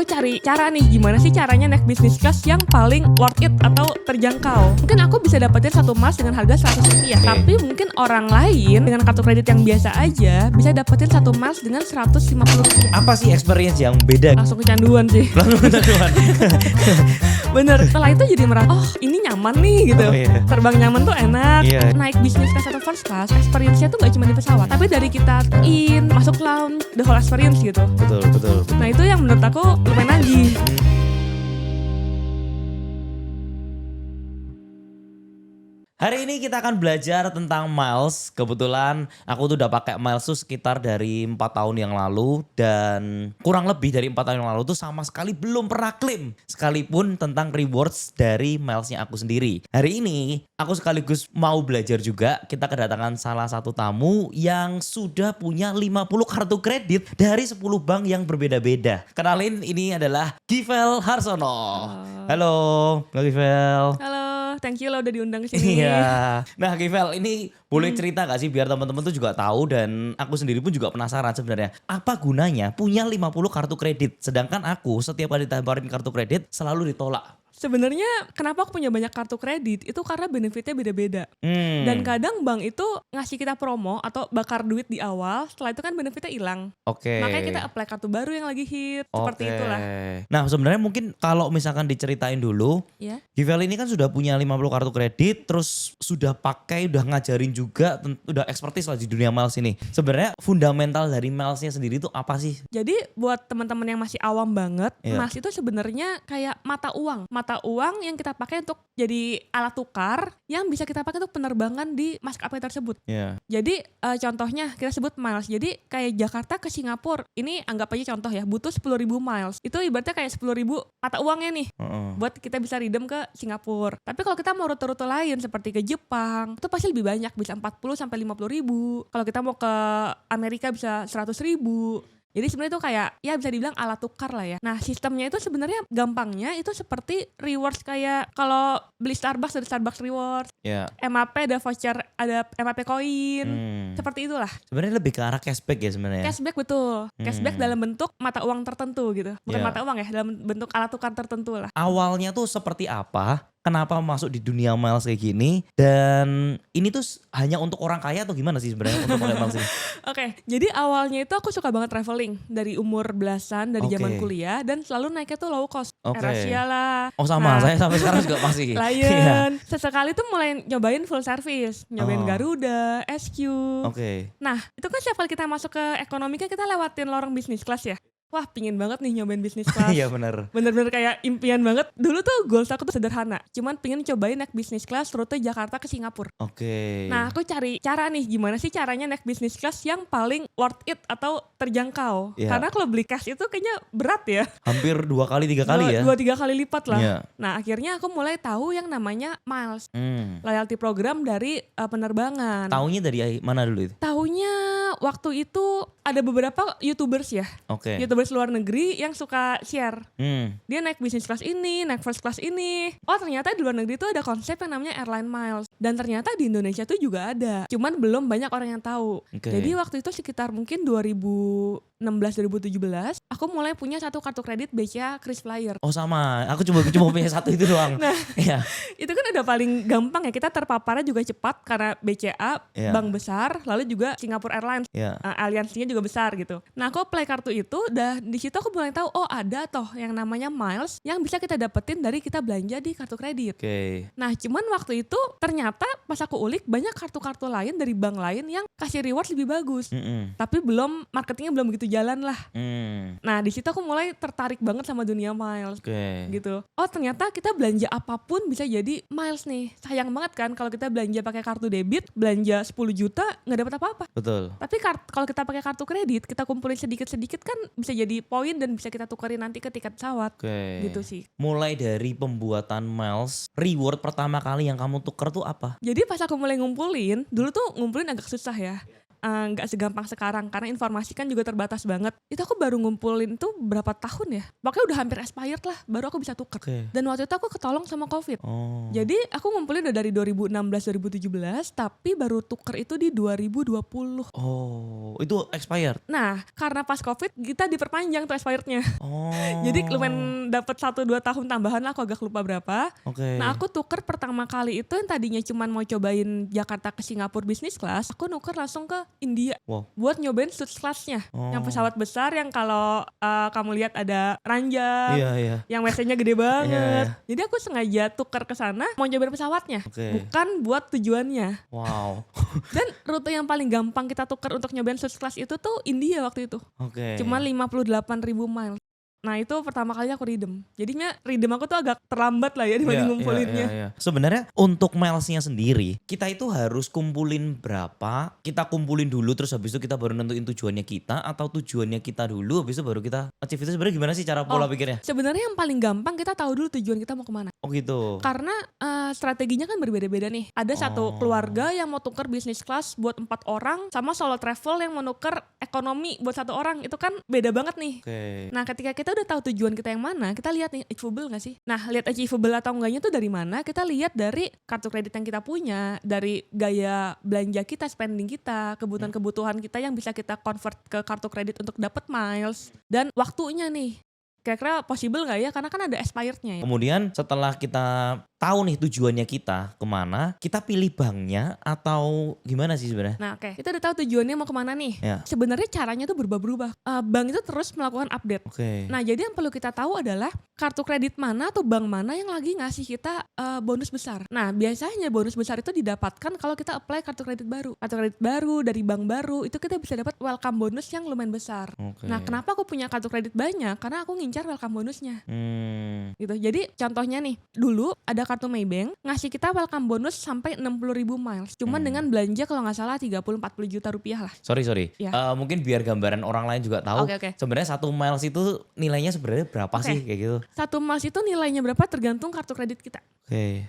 aku cari cara nih gimana sih caranya naik business class yang paling worth it atau terjangkau. Mungkin aku bisa dapetin satu miles dengan harga Rp100, tapi mungkin orang lain dengan kartu kredit yang biasa aja bisa dapetin satu miles dengan Rp150. Apa sih experience yang beda? Langsung kecanduan sih. Langsung kecanduan. Bener, setelah itu jadi merasa, oh ini nyaman nih gitu. Oh, iya. Terbang nyaman tuh enak. Iya. Naik business class atau first class, experience-nya tuh gak cuma di pesawat, tapi dari kita in, masuk lounge, the whole experience gitu. Betul. Nah itu yang menurut aku lumayan nagih. Hari ini kita akan belajar tentang miles. Kebetulan aku tuh udah pakai miles tuh sekitar dari 4 tahun yang lalu. Dan kurang lebih dari 4 tahun yang lalu tuh sama sekali belum pernah klaim sekalipun tentang rewards dari milesnya aku sendiri. Hari ini aku sekaligus mau belajar juga. Kita kedatangan salah satu tamu yang sudah punya 50 kartu kredit dari 10 bank yang berbeda-beda. Kenalin, ini adalah Givel Harsono. Halo Mbak Givel. Halo, thank you lo udah diundang ke sini. Iya. Nah Givel, ini boleh cerita gak sih biar teman-teman tuh juga tahu dan aku sendiri pun juga penasaran sebenarnya. Apa gunanya punya 50 kartu kredit sedangkan aku setiap kali ditawarin kartu kredit selalu ditolak? Sebenarnya kenapa aku punya banyak kartu kredit itu karena benefitnya beda-beda. Dan kadang bank itu ngasih kita promo atau bakar duit di awal, setelah itu kan benefitnya hilang. Oke. Makanya kita apply kartu baru yang lagi hit, seperti Oke. itulah. Nah sebenarnya mungkin kalau misalkan diceritain dulu, Ya. Givel ini kan sudah punya 50 kartu kredit, terus sudah pakai, udah ngajarin juga, udah expertise lah di dunia miles ini. Sebenarnya fundamental dari milesnya sendiri itu apa sih? Jadi buat teman-teman yang masih awam banget, Iya. miles itu sebenarnya kayak mata uang uang yang kita pakai untuk jadi alat tukar yang bisa kita pakai untuk penerbangan di maskapai tersebut. Iya. Jadi contohnya kita sebut miles. Jadi kayak Jakarta ke Singapura, ini anggap aja contoh ya, butuh 10.000 miles. Itu ibaratnya kayak 10.000 mata uangnya nih. Buat kita bisa redeem ke Singapura. Tapi kalau kita mau rute-rute lain seperti ke Jepang, itu pasti lebih banyak, bisa 40 sampai 50.000. Kalau kita mau ke Amerika bisa 100.000. Jadi sebenarnya itu kayak ya bisa dibilang alat tukar lah ya. Nah sistemnya itu sebenarnya gampangnya itu seperti rewards, kayak kalau beli Starbucks ada Starbucks rewards, Iya. MAP ada voucher, ada MAP koin, seperti itulah. Sebenarnya lebih ke arah cashback ya sebenarnya. Cashback, betul. Cashback dalam bentuk mata uang tertentu gitu. Bukan Iya. mata uang ya, dalam bentuk alat tukar tertentu lah. Awalnya tuh seperti apa? Kenapa masuk di dunia miles kayak gini? Dan ini tuh hanya untuk orang kaya atau gimana sih sebenarnya untuk pakai miles ini? Oke, jadi awalnya itu aku suka banget traveling dari umur belasan, dari zaman kuliah, dan selalu naiknya tuh low cost. Oke. AirAsia lah. Oh sama, Nah, saya sampai sekarang juga masih. Iya. Lion. Sesekali tuh mulai nyobain full service, nyobain Oh. Garuda, SQ. Oke. Nah, itu kan setiap kali kita masuk ke ekonomi kan kita lewatin lorong bisnis kelas ya. Wah, pingin banget nih nyobain bisnis kelas. Iya benar. Bener-bener kayak impian banget. Dulu tuh goals aku tuh sederhana. Cuman pingin cobain naik bisnis kelas rute Jakarta ke Singapura. Oke. Nah, aku cari cara nih gimana sih caranya naik bisnis kelas yang paling worth it atau terjangkau. Iya. Karena kalau beli cash itu kayaknya berat ya. Hampir 2 kali 3 kali ya. 2-3 kali lipat lah. Iya. Nah, akhirnya aku mulai tahu yang namanya miles. Hmm. Loyalty program dari penerbangan. Taunya dari mana dulu itu? Tahunya waktu itu ada beberapa YouTubers ya. Oke. YouTubers luar negeri yang suka share. Hmm. Dia naik bisnis kelas ini, naik first class ini. Oh ternyata di luar negeri tuh ada konsep yang namanya airline miles. Dan ternyata di Indonesia tuh juga ada. Cuman belum banyak orang yang tahu. Oke. Jadi waktu itu sekitar mungkin 2016-2017, aku mulai punya satu kartu kredit BCA KrisFlyer. Oh sama, aku cuma punya satu itu doang. Nah, Iya. itu kan udah paling gampang ya, kita terpaparnya juga cepat karena BCA, Iya. bank besar, lalu juga Singapore Airlines, Iya. aliansinya juga besar gitu. Nah aku apply kartu itu, di situ aku mulai tahu, oh ada toh yang namanya miles yang bisa kita dapetin dari kita belanja di kartu kredit. Oke. Nah cuman waktu itu ternyata pas aku ulik banyak kartu-kartu lain dari bank lain yang kasih reward lebih bagus. Mm-mm. Tapi marketingnya belum begitu jalan lah. Hmm. Nah di situ aku mulai tertarik banget sama dunia miles. Oke. Gitu. Oh ternyata kita belanja apapun bisa jadi miles nih. Sayang banget kan kalau kita belanja pakai kartu debit, belanja 10 juta nggak dapat apa-apa. Betul. Tapi kalau kita pakai kartu kredit, kita kumpulin sedikit-sedikit kan bisa jadi poin dan bisa kita tukerin nanti ke tiket pesawat. Oke. Gitu sih. Mulai dari pembuatan miles, reward pertama kali yang kamu tuker tuh apa? Jadi pas aku mulai ngumpulin, dulu tuh ngumpulin agak susah ya. nggak segampang sekarang karena informasi kan juga terbatas banget. Itu aku baru ngumpulin tuh berapa tahun ya? Pokoknya udah hampir expired lah, baru aku bisa tuker. Dan waktu itu aku ketolong sama COVID. Jadi aku ngumpulin udah dari 2016-2017, tapi baru tuker itu di 2020. Oh, itu expired? Nah, karena pas COVID kita diperpanjang tuh expirednya. Jadi lumayan dapat 1-2 tahun tambahan lah, aku agak lupa berapa. Nah, aku tuker pertama kali itu yang tadinya cuman mau cobain Jakarta ke Singapura business class, aku nuker langsung ke India buat nyobain suits classnya, yang pesawat besar yang kalau kamu lihat ada ranjang, yang WC-nya gede banget. Jadi aku sengaja tuker ke sana mau nyobain pesawatnya, bukan buat tujuannya. Wow. Dan rute yang paling gampang kita tuker untuk nyobain suits class itu tuh India waktu itu. Cuma 58.000 miles. Nah itu pertama kali aku redeem. Jadinya redeem aku tuh agak terlambat lah ya dibanding ngumpulinnya. Sebenarnya untuk milesnya sendiri, kita itu harus kumpulin berapa? Kita kumpulin dulu terus habis itu kita baru nentuin tujuannya kita, atau tujuannya kita dulu habis itu baru kita achieve. Itu sebenarnya gimana sih cara pola pikirnya? Sebenarnya yang paling gampang kita tahu dulu tujuan kita mau kemana. Oh gitu. Karena strateginya kan berbeda-beda nih. Ada satu keluarga yang mau tuker business class buat 4 orang, sama solo travel yang mau nuker ekonomi buat 1 orang. Itu kan beda banget nih. Nah ketika kita udah tahu tujuan kita yang mana, kita lihat nih achievable gak sih? Nah lihat achievable atau enggaknya tuh dari mana? Kita lihat dari kartu kredit yang kita punya, dari gaya belanja kita, spending kita, kebutuhan-kebutuhan kita yang bisa kita convert ke kartu kredit untuk dapat miles, dan waktunya nih. Kira-kira possible gak ya? Karena kan ada expirednya ya. Kemudian setelah kita tahu nih tujuannya kita kemana, kita pilih banknya atau gimana sih sebenarnya? Nah kita udah tahu tujuannya mau kemana nih. Sebenarnya caranya tuh berubah-berubah. Bank itu terus melakukan update. Nah jadi yang perlu kita tahu adalah kartu kredit mana atau bank mana yang lagi ngasih kita bonus besar. Nah biasanya bonus besar itu didapatkan kalau kita apply kartu kredit baru. Kartu kredit baru dari bank baru itu kita bisa dapat welcome bonus yang lumayan besar. Nah kenapa aku punya kartu kredit banyak? Karena aku ngincar welcome bonusnya. Gitu. Jadi contohnya nih, dulu ada kartu Maybank ngasih kita welcome bonus sampai 60.000 miles. Cuman dengan belanja kalau nggak salah 30-40 juta rupiah lah. Sorry. Mungkin biar gambaran orang lain juga tahu. Sebenarnya 1 miles itu nilainya sebenarnya berapa sih kayak gitu? 1 miles itu nilainya berapa tergantung kartu kredit kita.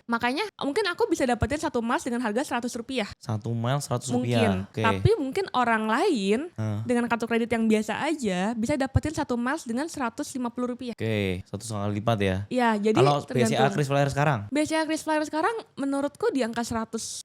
Makanya mungkin aku bisa dapetin 1 miles dengan harga 100 rupiah. 1 miles 100 mungkin. rupiah. Tapi mungkin orang lain dengan kartu kredit yang biasa aja bisa dapetin 1 miles dengan 150 rupiah. 1,5 kali lipat ya. Iya, jadi kalau BCA KrisFlyer sekarang? BCA KrisFlyer sekarang menurutku di angka 130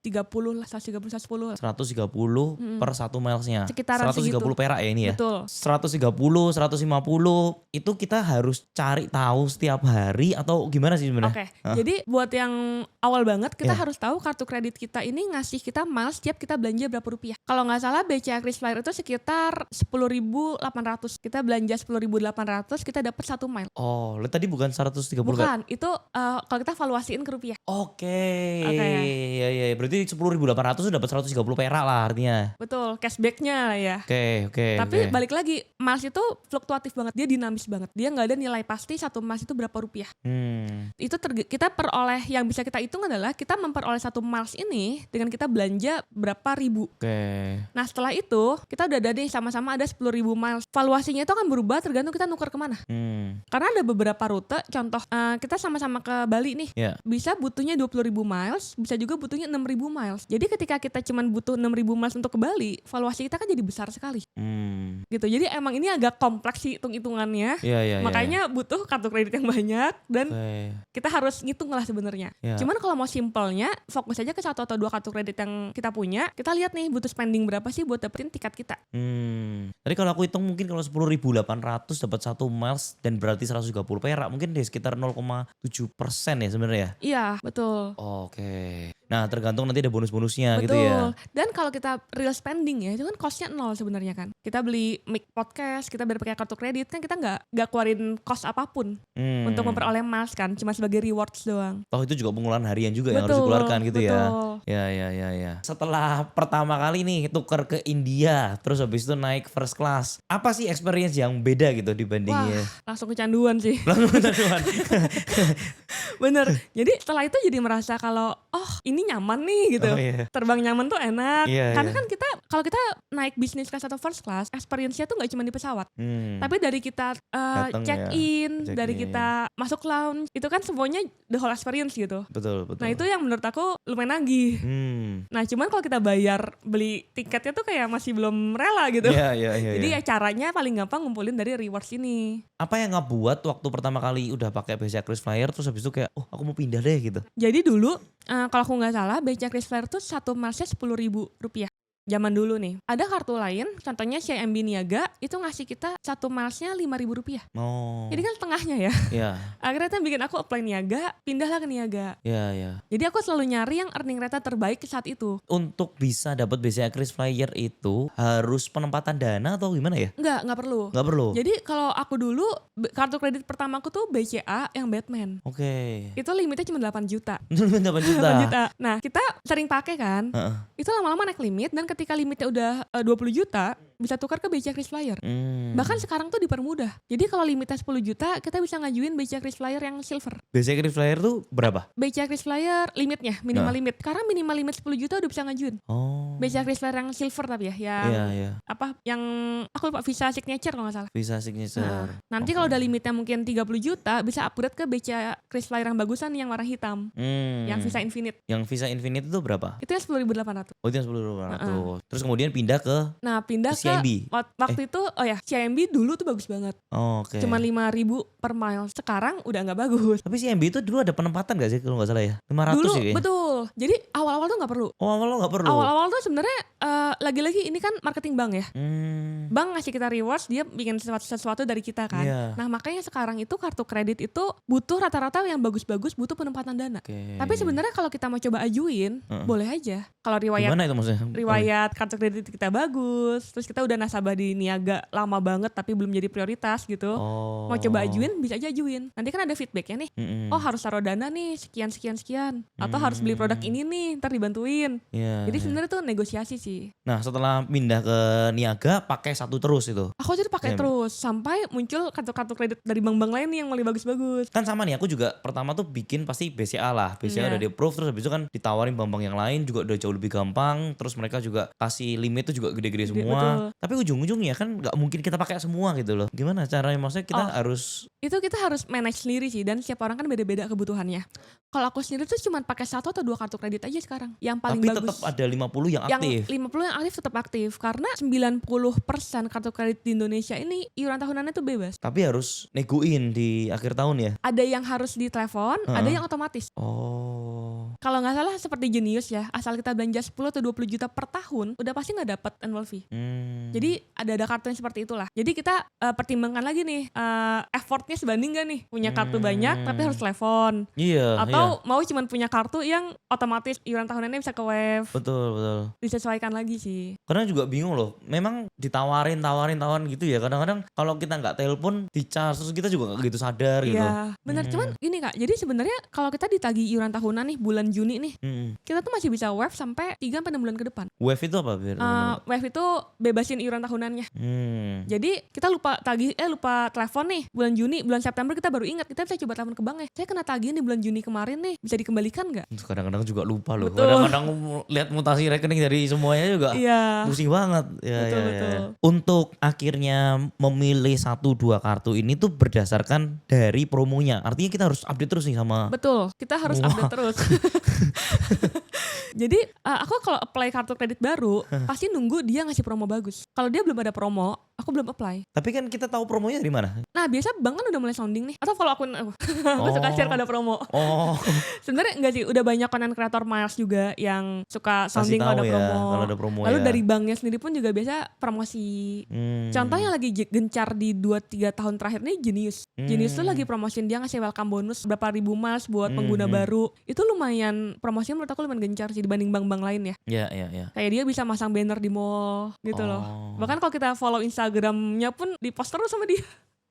lah, 130, 110. 130 per 1 milesnya. Sekitaran 130 segitu. perak ya ini ya. Betul. 130, 150 itu kita harus cari tahu setiap hari atau gimana sih sebenarnya? Jadi buat yang awal banget kita harus tahu kartu kredit kita ini ngasih kita miles setiap kita belanja berapa rupiah. Kalau nggak salah BCA KrisFlyer itu sekitar 10.800. Kita belanja 10.800 kita dapat 1 mile. Oh, tadi bukan 130 bukan, itu kalau kita valuasiin ke rupiah. Iya. Berarti 10.800 itu dapat 130 perak lah artinya. Betul, cashbacknya lah ya. Tapi balik lagi, miles itu fluktuatif banget, dia dinamis banget. Dia nggak ada nilai pasti 1 miles itu berapa rupiah. Itu kita peroleh, yang bisa kita hitung adalah kita memperoleh 1 miles ini dengan kita belanja berapa ribu. Nah setelah itu kita udah ada nih sama-sama ada 10.000 miles. Valuasinya itu akan berubah tergantung kita nuker kemana. Karena ada beberapa rute, contoh kita sama-sama ke Bali nih, bisa butuhnya 20.000 miles, bisa juga butuhnya 6.000 miles. Jadi ketika kita cuman butuh 6.000 miles untuk ke Bali, valuasi kita kan jadi besar sekali. Gitu. Jadi emang ini agak kompleks sih hitung-hitungannya. Makanya butuh kartu kredit yang banyak dan kita harus ngitung lah sebenarnya. Cuman kalau mau simpelnya, fokus aja ke 1 atau 2 kartu kredit yang kita punya. Kita lihat nih butuh spending berapa sih buat dapetin tiket kita. Tadi kalau aku hitung mungkin kalau 10.800 dapat 1 miles dan berarti 130 perak, mungkin di sekitar 0,7% ya sebenarnya. Iya, betul. Nah tergantung nanti ada bonus-bonusnya betul. Gitu ya. Dan kalau kita real spending ya, itu kan costnya 0 sebenarnya kan. Kita beli mic podcast, kita bayar pakai kartu kredit kan kita nggak keluarin cost apapun untuk memperoleh miles kan, cuma sebagai rewards doang. Itu juga pengeluaran harian juga yang harus dikeluarkan gitu betul. Ya. Setelah pertama kali nih tuker ke India, terus habis itu naik first class, apa sih experience yang beda gitu dibandingnya? Langsung kecanduan sih. Bener. Jadi setelah itu jadi merasa kalau ini nyaman nih gitu. Terbang nyaman tuh enak. Karena kan kita kalau kita naik business class atau first class, experience-nya tuh gak cuma di pesawat. Tapi dari kita check in, dari kita masuk lounge, itu kan semuanya the whole experience gitu. Betul. Nah itu yang menurut aku lumayan nagih. Nah cuman kalau kita bayar beli tiketnya tuh kayak masih belum rela gitu. Jadi ya caranya paling gampang ngumpulin dari rewards ini. Apa yang ngebuat waktu pertama kali udah pakai BCA KrisFlyer terus habis itu kayak aku mau pindah deh gitu? Jadi dulu kalau aku nggak salah BCA KrisFlyer tuh 1 milesnya Rp10.000. Zaman dulu nih. Ada kartu lain, contohnya CIMB Niaga, itu ngasih kita 1 milesnya Rp5.000. Jadi kan setengahnya ya. Akhirnya itu bikin aku apply Niaga, pindahlah ke Niaga. Jadi aku selalu nyari yang earning rate terbaik saat itu. Untuk bisa dapat BCA KrisFlyer itu harus penempatan dana atau gimana ya? Nggak perlu. Jadi kalau aku dulu, kartu kredit pertamaku tuh BCA yang Batman. Itu limitnya cuma 8 juta. 8 juta. Nah kita sering pakai kan, itu lama-lama naik limit dan ketika limitnya udah 20 juta bisa tukar ke BCA KrisFlyer. Bahkan sekarang tuh dipermudah. Jadi kalau limitnya 10 juta kita bisa ngajuin BCA KrisFlyer yang silver. BCA KrisFlyer tuh berapa? BCA KrisFlyer limitnya minimal limit. Karena minimal limit 10 juta udah bisa ngajuin. BCA KrisFlyer yang silver tapi ya. Apa yang aku lupa Visa Signature kalau gak salah. Visa Signature. Nanti kalau udah limitnya mungkin 30 juta bisa upgrade ke BCA KrisFlyer yang bagusan yang warna hitam. Yang Visa Infinite. Yang Visa Infinite itu berapa? Itu yang 10.800. Itu yang 10.800. Terus kemudian pindah ke CIMB. Waktu itu CIMB dulu tuh bagus banget. Cuma 5.000 per mile. Sekarang udah gak bagus. Tapi CIMB itu dulu ada penempatan gak sih kalau gak salah ya? 500 dulu, sih kayaknya. Betul. Jadi awal-awal tuh gak perlu. Awal-awal tuh sebenarnya lagi-lagi ini kan marketing bank ya. Bank ngasih kita rewards, dia bikin sesuatu dari kita kan. Nah makanya sekarang itu kartu kredit itu butuh rata-rata yang bagus-bagus butuh penempatan dana. Tapi sebenarnya kalau kita mau coba ajuin, boleh aja. Kalau riwayat gimana itu maksudnya? Riwayat kartu kredit kita bagus, terus kita udah nasabah di Niaga lama banget tapi belum jadi prioritas gitu. Mau coba ajuin bisa aja ajuin. Nanti kan ada feedbacknya nih. Harus taruh dana nih sekian. Atau harus beli produk ini nih, ntar dibantuin. Jadi sebenarnya tuh negosiasi sih. Nah setelah pindah ke Niaga pakai satu terus itu? Aku jadi pakai terus sampai muncul kartu-kartu kredit dari bank-bank lain nih yang mulai bagus-bagus. Kan sama nih, aku juga pertama tuh bikin pasti BCA lah. BCA udah di approve, terus habis itu kan ditawarin bank-bank yang lain juga udah jauh lebih gampang. Terus mereka juga kasih limit tuh juga gede-gede semua. Betul. Tapi ujung-ujungnya kan gak mungkin kita pakai semua gitu loh. Gimana caranya? Maksudnya kita harus... Itu kita harus manage sendiri sih, dan setiap orang kan beda-beda kebutuhannya. Kalau aku sendiri tuh cuma pakai 1 atau 2 kartu kredit aja sekarang. Yang paling tapi bagus. Tapi tetap ada 50 yang aktif. Yang 50 yang aktif tetap aktif. Karena 90% kartu kredit di Indonesia ini iuran tahunannya tuh bebas. Tapi harus negoin di akhir tahun ya? Ada yang harus ditelepon, ada yang otomatis. Kalau gak salah seperti Genius ya, asal kita belanja 10 atau 20 juta per tahun, udah pasti gak dapat annual fee. Jadi ada kartu yang seperti itulah. Jadi kita pertimbangkan lagi nih, effortnya sebanding gak nih? Punya kartu banyak tapi harus telepon. Atau mau cuman punya kartu yang otomatis iuran tahunannya bisa ke wave. Betul. Disesuaikan lagi sih. Karena juga bingung loh, memang ditawarin gitu ya. Kadang-kadang kalau kita gak telepon, di-charge, terus kita juga gak gitu sadar gitu. Iya, benar. Cuman gini Kak, jadi sebenarnya kalau kita ditagih iuran tahunan nih bulan Juni nih, kita tuh masih bisa wave sampai 3-6 bulan ke depan. Wave itu apa? Wave itu bebasin iuran tahunannya. Jadi kita lupa telepon nih bulan Juni, bulan September kita baru ingat, kita bisa coba telepon ke bank ya. Saya kena tagihan di bulan Juni kemarin nih, bisa dikembalikan nggak? Kadang-kadang juga lupa loh. Betul. Kadang-kadang lihat mutasi rekening dari semuanya juga pusing banget. Betul. Untuk akhirnya memilih 1-2 kartu ini tuh berdasarkan dari promonya. Artinya kita harus update terus nih sama. Betul, kita harus update terus. Jadi aku kalau apply kartu kredit baru pasti nunggu dia ngasih promo bagus. Kalau dia belum ada promo, aku belum apply. Tapi kan kita tahu promonya dari mana? Nah biasa bank kan udah mulai sounding nih. Atau follow akun aku suka share kalau ada promo. Sebenarnya enggak sih, udah banyak content creator Miles juga yang suka sounding kalau ada promo. Lalu dari banknya sendiri pun juga biasa promosi. Contohnya lagi gencar di 2-3 tahun terakhir nih Genius. Genius tuh lagi promosiin, dia ngasih welcome bonus berapa ribu miles buat pengguna baru. Itu lumayan, promosinya menurut aku lumayan gencar sih dibanding bank-bank lain ya. Iya. Kayak dia bisa masang banner di mall gitu loh. Bahkan kalau kita follow Instagramnya pun di post terus sama dia.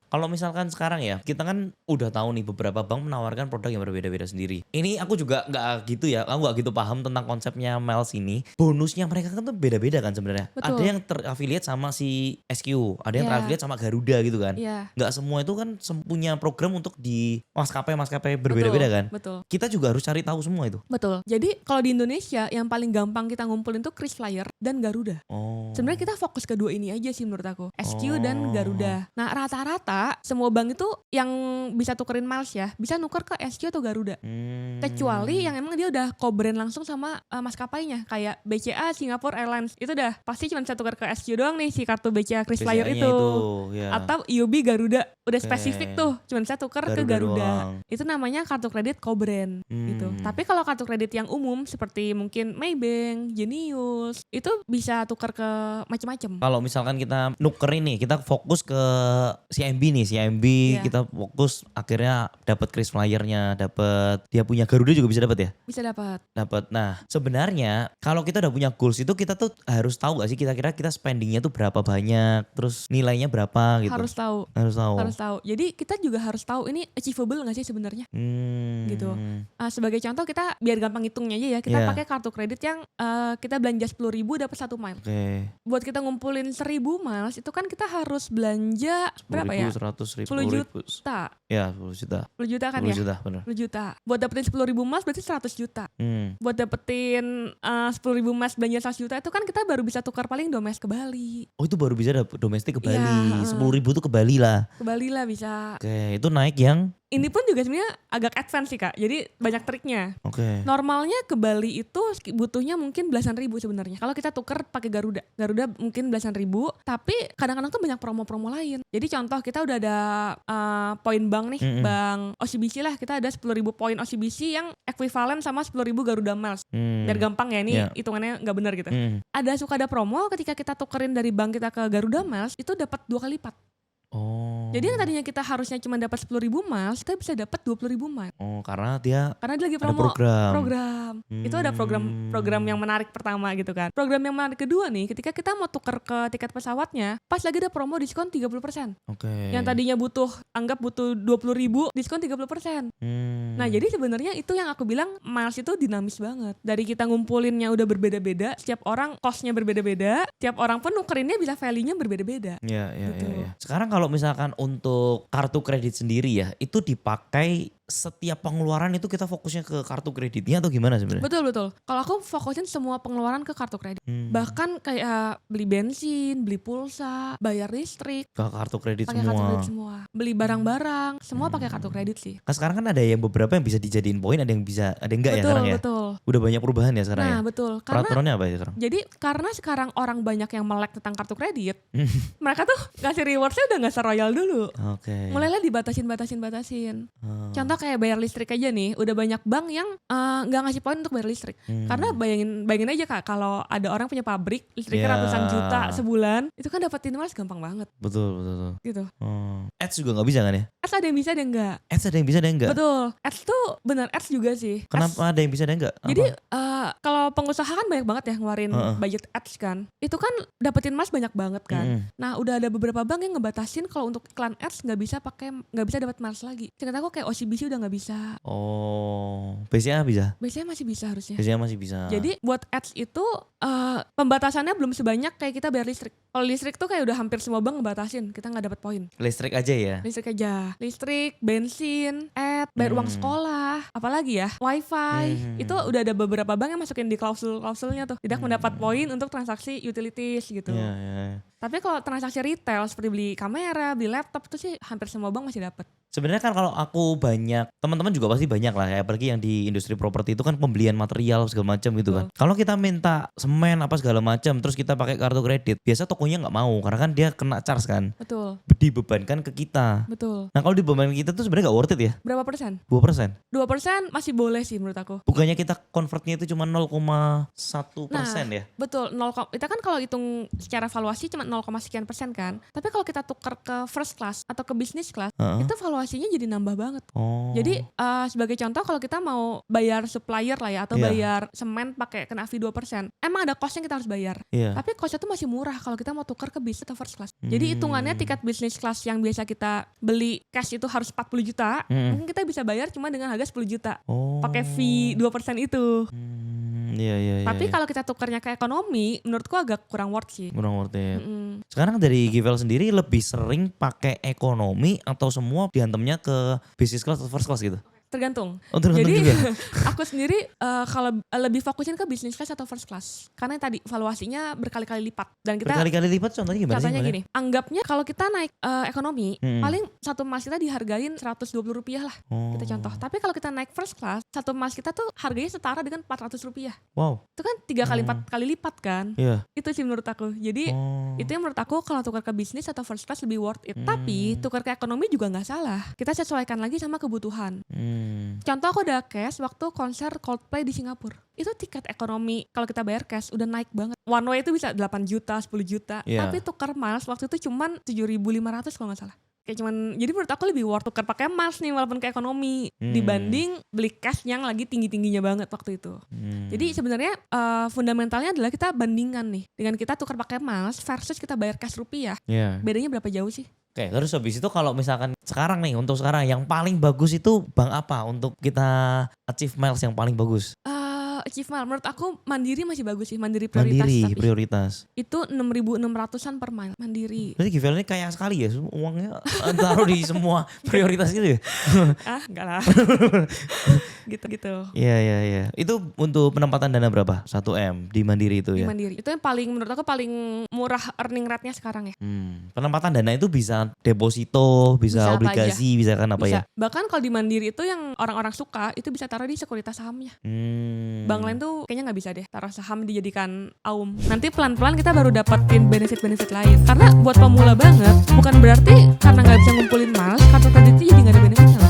Kalau misalkan sekarang ya, kita kan udah tahu nih beberapa bank menawarkan produk yang berbeda-beda sendiri. Ini aku juga nggak gitu ya, aku nggak gitu paham tentang konsepnya Miles ini. Bonusnya mereka kan tuh beda-beda kan sebenarnya. Betul. Ada yang terafiliat sama si SQ, ada yang Iya. terafiliat sama Garuda gitu kan. Iya. Nggak semua itu kan punya program untuk di maskapai berbeda-beda kan. Betul. Kita juga harus cari tahu semua itu. Betul. Jadi kalau di Indonesia yang paling gampang kita ngumpulin tuh KrisFlyer dan Garuda. Oh. Sebenarnya kita fokus ke dua ini aja sih menurut aku, SQ dan Garuda. Nah rata-rata semua bank itu yang bisa tukerin miles ya, bisa nuker ke SQ atau Garuda. Kecuali yang emang dia udah co-brand langsung sama maskapainya, kayak BCA Singapore Airlines itu udah pasti cuma bisa tuker ke SQ doang nih si kartu BCA KrisFlyer itu. Ya. Atau IUB Garuda udah spesifik tuh, cuma bisa tuker ke Garuda. Doang. Itu namanya kartu kredit co-brand gitu. Tapi kalau kartu kredit yang umum seperti mungkin Maybank, Genius, itu bisa tuker ke macam-macam. Kalau misalkan kita nuker ini, kita fokus ke CIMB nih, CIMB Iya. kita fokus akhirnya dapat KrisFlyer-nya, dapat dia punya Garuda juga bisa dapat ya? Bisa dapat. Dapat. Nah, sebenarnya kalau kita udah punya goals itu kita tuh harus tahu gak sih kira-kira kita spendingnya tuh berapa banyak, terus nilainya berapa gitu. Harus tahu. Harus tahu. Harus tahu. Jadi kita juga harus tahu ini achievable gak sih sebenarnya? Gitu. Sebagai contoh kita biar gampang hitungnya aja ya, kita Iya. pakai kartu kredit yang kita belanja 10.000 dapat 1 mile. Oke. Buat kita ngumpulin 1.000 miles itu kan kita harus belanja berapa ya? 100 ribu. 10 juta. Ya, 10 juta. 10 juta kan 10 ya? juta, benar. 10 juta. Buat dapetin 10.000 miles berarti 100 juta. Buat dapetin 10.000 miles belanja 100 juta itu kan kita baru bisa tukar paling domestik ke Bali. Oh, itu baru bisa dapet domestik ke Bali. Iya, 10 ribu tuh ke Bali lah. Ke Bali lah bisa. Oke, itu naik yang Ini pun juga sebenarnya agak advance sih Kak. Jadi banyak triknya. oke. Normalnya ke Bali itu butuhnya mungkin belasan ribu sebenarnya. Kalau kita tuker pakai Garuda. Garuda mungkin belasan ribu, tapi kadang-kadang tuh banyak promo-promo lain. Jadi contoh kita udah ada poin bank nih, bank OCBC lah. Kita ada 10.000 poin OCBC yang ekuivalen sama 10.000 Garuda Miles. Biar gampang ya, ini Iya. hitungannya nggak benar gitu. Suka ada promo ketika kita tukerin dari bank kita ke Garuda Miles itu dapat 2 kali lipat. Oh. Jadi yang tadinya kita harusnya cuma dapat 10.000 miles, kita bisa dapat 20.000 miles. Oh, karena dia Karena dia lagi ada promo program. Itu ada program yang menarik pertama gitu kan. Program yang menarik kedua nih, ketika kita mau tuker ke tiket pesawatnya, pas lagi ada promo diskon 30%. Oke. Yang tadinya anggap butuh 20.000, diskon 30%. Nah, jadi sebenarnya itu yang aku bilang miles itu dinamis banget. Dari kita ngumpulinnya udah berbeda-beda, setiap orang costnya berbeda-beda, tiap orang pun nukerinnya bisa value-nya berbeda-beda. Iya. Gitu. Sekarang kalau misalkan untuk kartu kredit sendiri ya, itu dipakai setiap pengeluaran itu kita fokusnya ke kartu kreditnya atau gimana sebenarnya? Betul. Kalau aku fokusin semua pengeluaran ke kartu kredit. Bahkan kayak beli bensin, beli pulsa, bayar listrik, Ke kartu kredit pakai semua. kartu kredit semua. Beli barang-barang, semua pakai kartu kredit sih. Kan sekarang kan ada yang beberapa yang bisa dijadiin poin, ada yang enggak ya sekarang ya? Betul. Udah banyak perubahan ya sekarang ya? Nah, betul. Karena Peraturannya apa ya sekarang? jadi karena sekarang orang banyak yang melek tentang kartu kredit, mereka tuh ngasih rewardsnya udah nggak seroyal dulu. Oke. Mulailah dibatasin. Contoh kayak bayar listrik aja nih, udah banyak bank yang nggak ngasih poin untuk bayar listrik. Karena bayangin aja Kak, kalau ada orang punya pabrik listriknya Ya. ratusan juta sebulan, itu kan dapetin miles gampang banget Betul. gitu. Ads juga nggak bisa kan ya? Ads ada yang bisa ada yang enggak. Ads ada yang bisa ada yang enggak? Betul. Ads tuh benar ads juga sih. Kenapa ada yang bisa ada yang enggak? Jadi kalau pengusaha kan banyak banget ya ngeluarin budget ads kan. Itu kan dapetin mas banyak banget kan. Nah udah ada beberapa bank yang ngebatasin kalau untuk iklan ads nggak bisa dapat miles lagi. Seingat aku kayak OCBC udah nggak bisa. Oh, BCA bisa? Biasanya masih bisa harusnya. BCA masih bisa. Jadi buat ads itu pembatasannya belum sebanyak kayak kita bayar listrik. Kalau listrik tuh kayak udah hampir semua bank ngebatasin, kita nggak dapat poin. Listrik aja ya? Listrik aja. Listrik, bensin, bayar uang sekolah, apalagi ya, wifi. Itu udah ada beberapa bank yang masukin di klausulnya tuh. Tidak mendapat poin untuk transaksi utilities gitu. Iya. Tapi kalau transaksi retail seperti beli kamera, beli laptop itu sih hampir semua bank masih dapat. Sebenarnya kan kalau aku banyak, teman-teman juga pasti banyak lah ya, apalagi yang di industri properti itu kan pembelian material segala macam gitu kan. Kalau kita minta semen apa segala macam terus kita pakai kartu kredit, biasa tokonya nggak mau karena kan dia kena charge kan. Betul. Dibebankan ke kita. Betul. Nah kalau dibebankan ke kita tuh sebenarnya nggak worth it ya. Berapa 2%. 2%? 2% masih boleh sih menurut aku. Bukannya kita convertnya itu cuma 0,1% ya? Betul, kita kan kalau hitung secara valuasi cuma 0, sekian persen kan. Tapi kalau kita tukar ke first class atau ke business class, itu valuasinya jadi nambah banget. Jadi sebagai contoh kalau kita mau bayar supplier lah ya, atau bayar semen pakai kena fee 2%, emang ada cost yang kita harus bayar. Tapi costnya tuh masih murah kalau kita mau tukar ke business atau first class. Jadi hitungannya tiket business class yang biasa kita beli cash itu harus 40 juta, mungkin kita bisa bayar cuma dengan harga 10 juta. Pakai fee 2% itu. Tapi kalau kita tukarnya ke ekonomi, menurutku agak kurang worth sih. Kurang worth it. Sekarang dari Givel sendiri lebih sering pakai ekonomi atau semua dihantamnya ke business class atau first class gitu? Tergantung. Jadi juga. Aku sendiri kalau lebih fokusin ke business class atau first class. Karena tadi valuasinya berkali-kali lipat. Dan kita berkali-kali lipat contohnya gimana sih? Contohnya gini, anggapnya kalau kita naik ekonomi, paling satu emas kita dihargain Rp120 lah. Kita contoh. Tapi kalau kita naik first class, satu emas kita tuh harganya setara dengan Rp400. Wow. Itu kan 3 kali 4 kali lipat kan? Itu sih menurut aku. Jadi itu yang menurut aku kalau tukar ke bisnis atau first class lebih worth it. Tapi tukar ke ekonomi juga gak salah. Kita sesuaikan lagi sama kebutuhan. Contoh aku udah cash waktu konser Coldplay di Singapura. Itu tiket ekonomi kalau kita bayar cash udah naik banget. One way itu bisa 8 juta, 10 juta. Tapi tukar miles waktu itu cuman 7.500 kalau gak salah. Kayak cuman, jadi menurut aku lebih worth tukar pakai miles nih walaupun ke ekonomi dibanding beli cash yang lagi tinggi-tingginya banget waktu itu. Jadi sebenarnya fundamentalnya adalah kita bandingkan nih dengan kita tukar pakai miles versus kita bayar cash rupiah. Bedanya berapa jauh sih? Oke, terus habis itu kalau misalkan sekarang nih, untuk sekarang yang paling bagus itu bank apa untuk kita achieve miles yang paling bagus? Achieve mile, menurut aku Mandiri masih bagus sih, Mandiri prioritas. Mandiri prioritas. Itu 6.600-an per mile, Mandiri. Berarti Givel ini kaya sekali ya, uangnya taruh di semua prioritas gitu ya? Enggak lah. Gitu. Iya. Itu untuk penempatan dana berapa? 1M di Mandiri itu ya? Di Mandiri. Itu yang paling, menurut aku paling murah earning rate-nya sekarang ya. Penempatan dana itu bisa deposito, bisa obligasi, bisa kan apa bisa. Ya? Bahkan kalau di Mandiri itu yang orang-orang suka, itu bisa taruh di sekuritas sahamnya. Bank lain tuh kayaknya gak bisa deh taruh saham dijadikan AUM. Nanti pelan-pelan kita baru dapetin benefit-benefit lain. Karena buat pemula banget, bukan berarti karena gak bisa ngumpulin miles, kartu kredit itu jadi gak ada benefitnya.